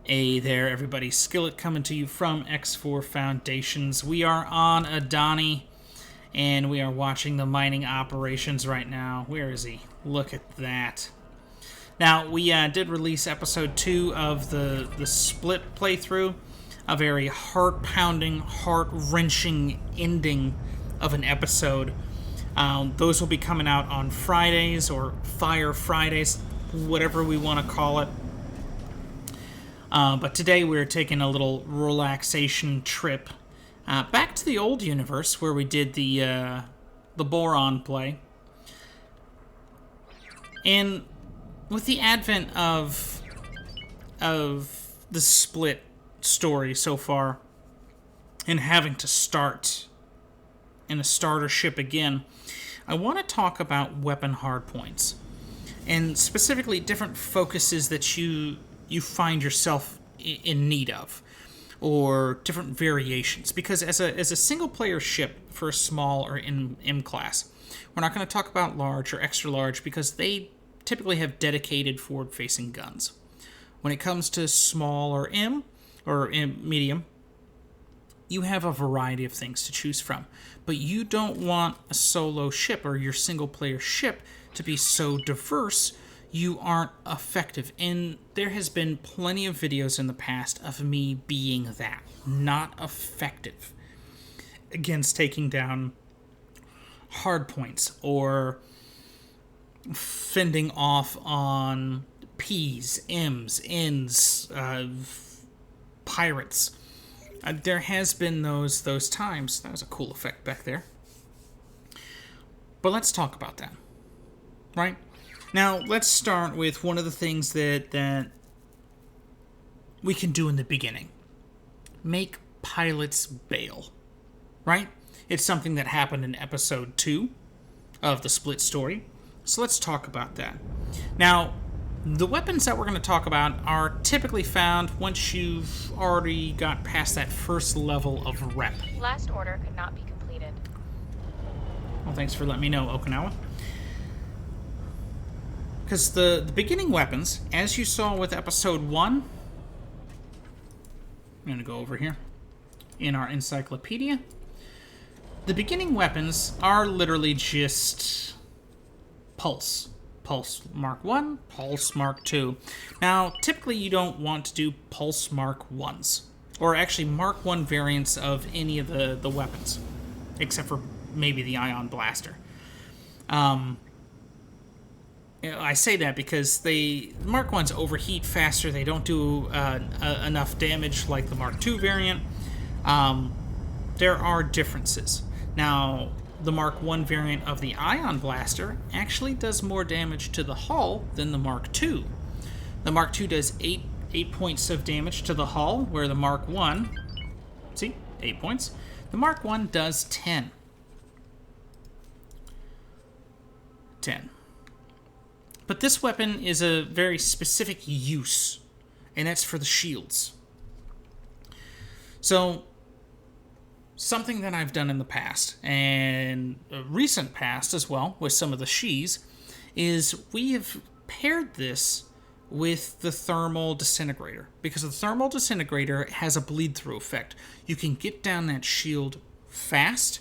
Hey there, everybody. Skillet coming to you from X4 Foundations. We are on Adani, and we are watching the mining operations right now. Where is he? Look at that. Now, we did release episode 2 of the Split playthrough. A very heart-pounding, heart-wrenching ending of an episode. Those will be coming out on Fridays, or Fire Fridays, whatever we want to call it. But today we're taking a little relaxation trip back to the old universe where we did the Boron play. And with the advent of the Split story so far, and having to start in a starter ship again, I want to talk about weapon hardpoints, and specifically different focuses that you find yourself in need of, or different variations. Because as a single player ship for a small or M class, we're not going to talk about large or extra large because they typically have dedicated forward facing guns. When it comes to small or M or medium, you have a variety of things to choose from, but you don't want a solo ship or your single player ship to be so diverse you aren't effective. And there has been plenty of videos in the past of me being that, not effective against taking down hardpoints or fending off on P's, M's, N's, pirates. There has been those times. That was a cool effect back there. But let's talk about that, right? Now, let's start with one of the things that we can do in the beginning. Make pilots bail, right? It's something that happened in episode 2 of the Split story. So let's talk about that. Now, the weapons that we're going to talk about are typically found once you've already got past that first level of rep. Last order could not be completed. Well, thanks for letting me know, Okinawa. Because the beginning weapons, as you saw with episode 1, I'm going to go over here in our encyclopedia. The beginning weapons are literally just pulse. Pulse Mark 1, Pulse Mark 2. Now, typically you don't want to do Pulse Mark 1s, or actually Mark 1 variants of any of the weapons, except for maybe the Ion Blaster. I say that because Mark 1s overheat faster. They don't do enough damage like the Mark 2 variant. There are differences. Now, the Mark 1 variant of the Ion Blaster actually does more damage to the hull than the Mark 2. The Mark 2 does 8 points of damage to the hull, where the Mark 1, see, 8 points. The Mark 1 does 10. 10. But this weapon is a very specific use, and that's for the shields. So, something that I've done in the past, and a recent past as well, with some of the Shihs, is we have paired this with the thermal disintegrator. Because the thermal disintegrator has a bleed-through effect. You can get down that shield fast.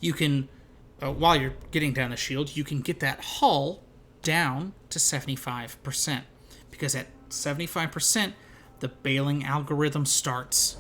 You can, while you're getting down the shield, you can get that hull down to 75%, because at 75% the bailing algorithm starts,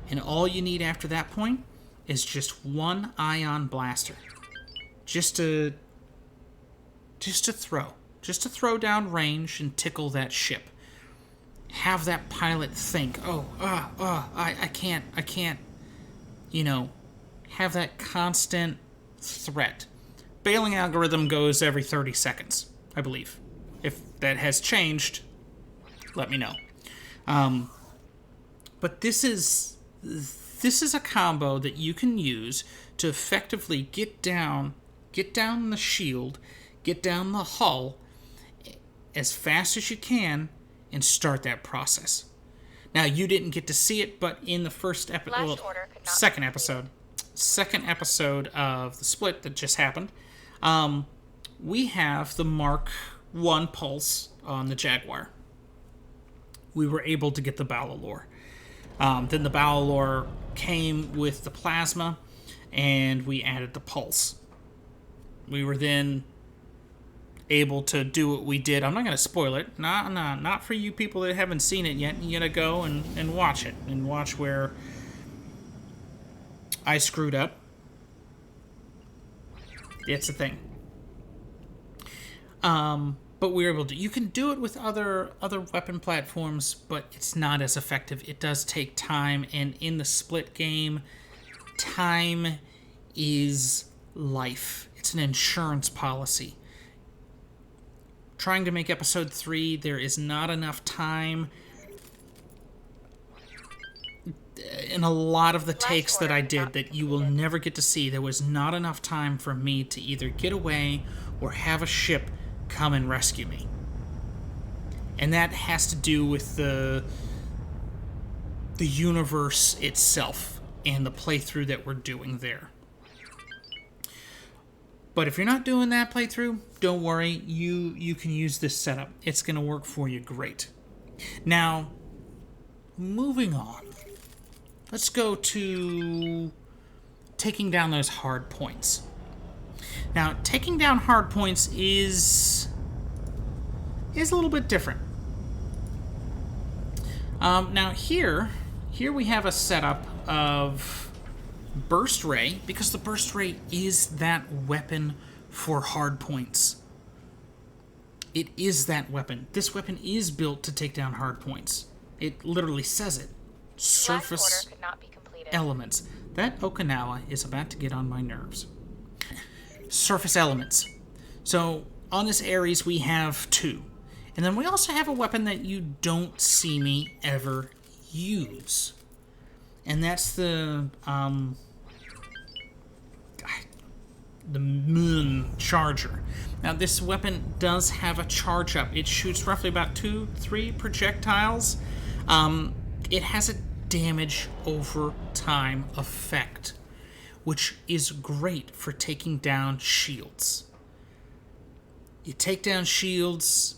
and all you need after that point is just one Ion Blaster, just to throw down range and tickle that ship. Have that pilot think, I can't, have that constant threat. Bailing algorithm goes every 30 seconds, I believe. If that has changed, let me know. But this is a combo that you can use to effectively get down the shield, get down the hull as fast as you can, and start that process. Now, you didn't get to see it, but in the second episode of the Split that just happened, we have the Mark 1 Pulse on the Jaguar. we were able to get the Ballalore. Then the Ballalore came with the plasma, and we added the pulse. We were then able to do what we did. I'm not going to spoil it. Not for you people that haven't seen it yet. You got to go and watch it, and watch where I screwed up. It's a thing. But we were able to. You can do it with other weapon platforms, but it's not as effective. It does take time, and in the split game, time is life. It's an insurance policy. Trying to make episode 3, there is not enough time. In a lot of the takes that I did that you will never get to see, there was not enough time for me to either get away or have a ship come and rescue me. And that has to do with the universe itself and the playthrough that we're doing there. But if you're not doing that playthrough, don't worry, you can use this setup. It's going to work for you great. Now, moving on. Let's go to taking down those hard points. Now, taking down hard points is a little bit different. Now here we have a setup of burst ray, because the burst ray is that weapon for hard points. It is that weapon. This weapon is built to take down hard points. It literally says it. Surface Could not be completed. elements. That Okinawa is about to get on my nerves. Surface elements. So on this Ares we have 2. And then we also have a weapon that you don't see me ever use. And that's the Muon charger. Now this weapon does have a charge up. It shoots roughly about 2-3 projectiles. It has a damage over time effect, which is great for taking down shields. You take down shields,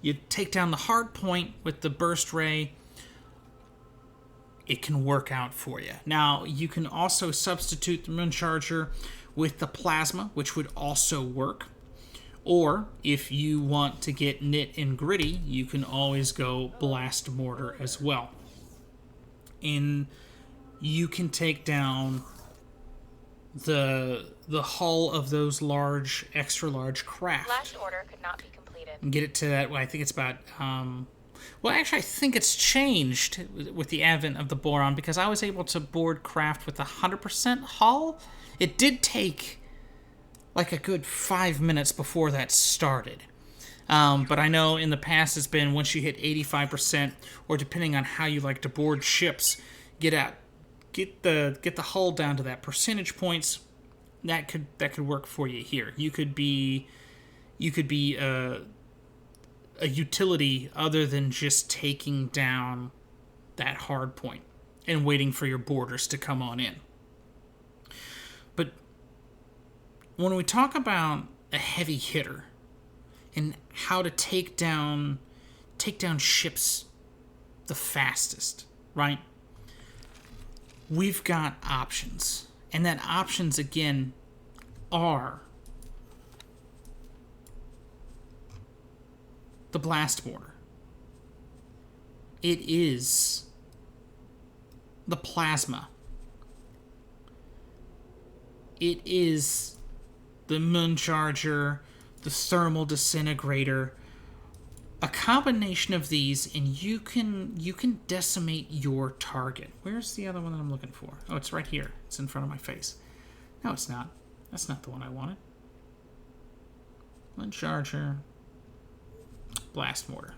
you take down the hard point with the burst ray, it can work out for you. Now, you can also substitute the Muon charger with the plasma, which would also work. Or, if you want to get nit and gritty, you can always go blast mortar as well. And you can take down the hull of those large, extra large craft. Last order could not be completed. And get it to that, well, I think it's about, well, actually, I think it's changed with the advent of the boron, because I was able to board craft with 100% hull. It did take like a good 5 minutes before that started. But I know in the past it's been once you hit 85%, or depending on how you like to board ships, get the hull down to that percentage points. That could work for you here. You could be a utility other than just taking down that hard point and waiting for your boarders to come on in. But when we talk about a heavy hitter and how to take down ships the fastest, right? We've got options. And that options, again, are the blast mortar. It is the plasma. It is the Muon charger, the thermal disintegrator. A combination of these, and you can decimate your target. Where's the other one that I'm looking for? Oh, it's right here. It's in front of my face. No, it's not. That's not the one I wanted. Muon charger, blast mortar.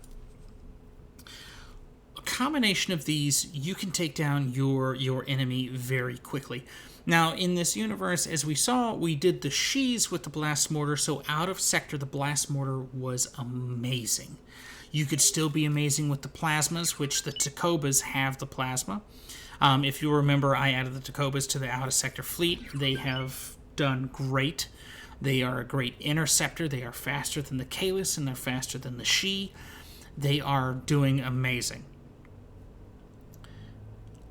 A combination of these, you can take down your enemy very quickly. Now, in this universe, as we saw, we did the Shihs with the blast mortar, so out of sector, the blast mortar was amazing. You could still be amazing with the plasmas, which the Takobas have the plasma. If you remember, I added the Takobas to the out of sector fleet. They have done great. They are a great interceptor. They are faster than the Kalis, and they're faster than the Shih. They are doing amazing.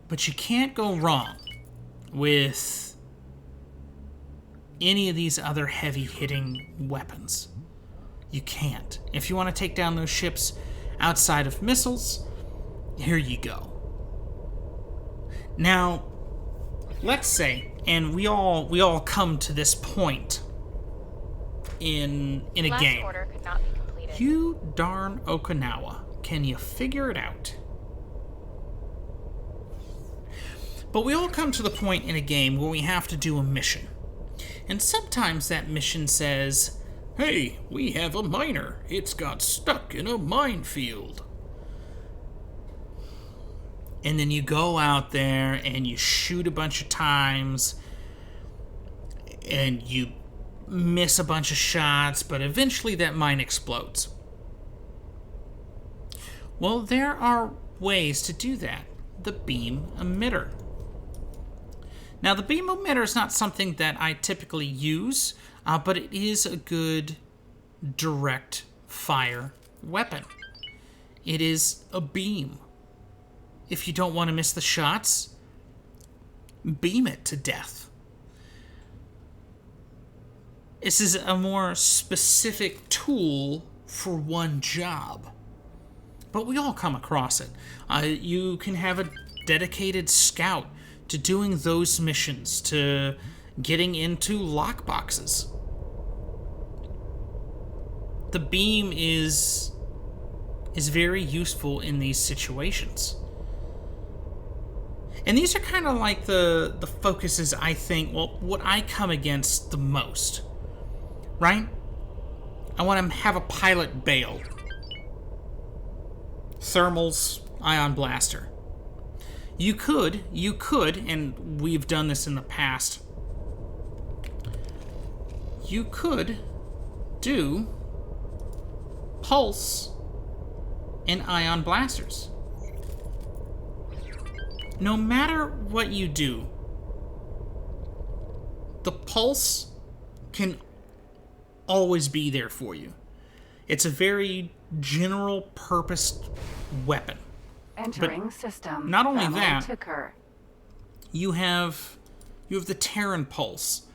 But you can't go wrong with any of these other heavy-hitting weapons. You can't. If you want to take down those ships outside of missiles, here you go. Now, let's say, and we all come to this point in a Last game. order could not be completed. You darn Okinawa. Can you figure it out? But we all come to the point in a game where we have to do a mission. And sometimes that mission says, "Hey, we have a miner. It's got stuck in a minefield." And then you go out there and you shoot a bunch of times and you miss a bunch of shots, but eventually that mine explodes. Well, there are ways to do that. The beam emitter. Now, the beam emitter is not something that I typically use, but it is a good direct fire weapon. It is a beam. If you don't want to miss the shots, beam it to death. This is a more specific tool for one job. But we all come across it. You can have a dedicated scout to doing those missions, to getting into lockboxes. The beam is very useful in these situations. And these are kind of like the focuses, I think, well, what I come against the most, right? I want to have a pilot bail. Thermals, ion blaster. You could, and we've done this in the past, you could do pulse and ion blasters. No matter what you do, the pulse can always be there for you. It's a very general purpose weapon. Entering system. Not only Family that, ticker. you have the Terran pulse,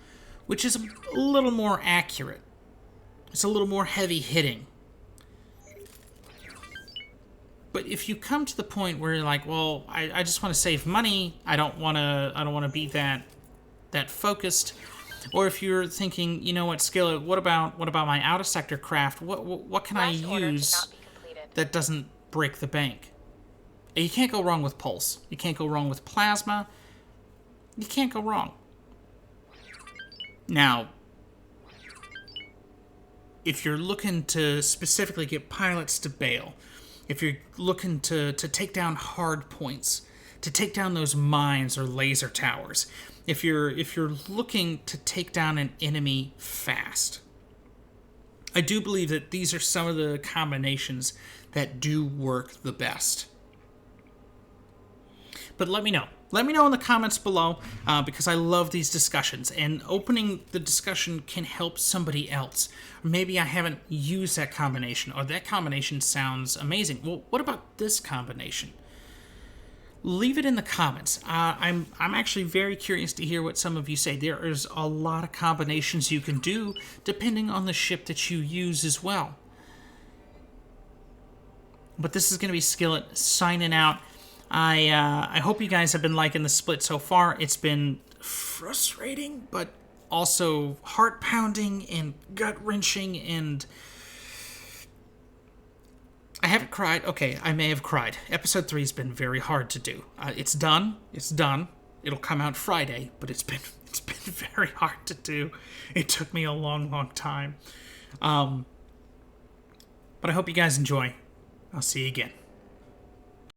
which is a little more accurate. It's a little more heavy hitting. But if you come to the point where you're like, well, I just want to save money, I don't want to be that focused, or if you're thinking, you know what, Skillet, what about my out of sector craft? What can I Last order use cannot be completed. that doesn't break the bank? You can't go wrong with pulse. You can't go wrong with plasma. You can't go wrong. Now, if you're looking to specifically get pilots to bail, if you're looking to take down hard points, to take down those mines or laser towers, if you're looking to take down an enemy fast, I do believe that these are some of the combinations that do work the best. But let me know. Let me know in the comments below, because I love these discussions, and opening the discussion can help somebody else. Or maybe I haven't used that combination, or that combination sounds amazing. Well, what about this combination? Leave it in the comments. I'm actually very curious to hear what some of you say. There is a lot of combinations you can do depending on the ship that you use as well. But this is going to be Skillet signing out. I hope you guys have been liking the split so far. It's been frustrating, but also heart-pounding and gut-wrenching, and I haven't cried. Okay, I may have cried. Episode 3 has been very hard to do. It's done. It's done. It'll come out Friday, but it's been very hard to do. It took me a long time. But I hope you guys enjoy. I'll see you again.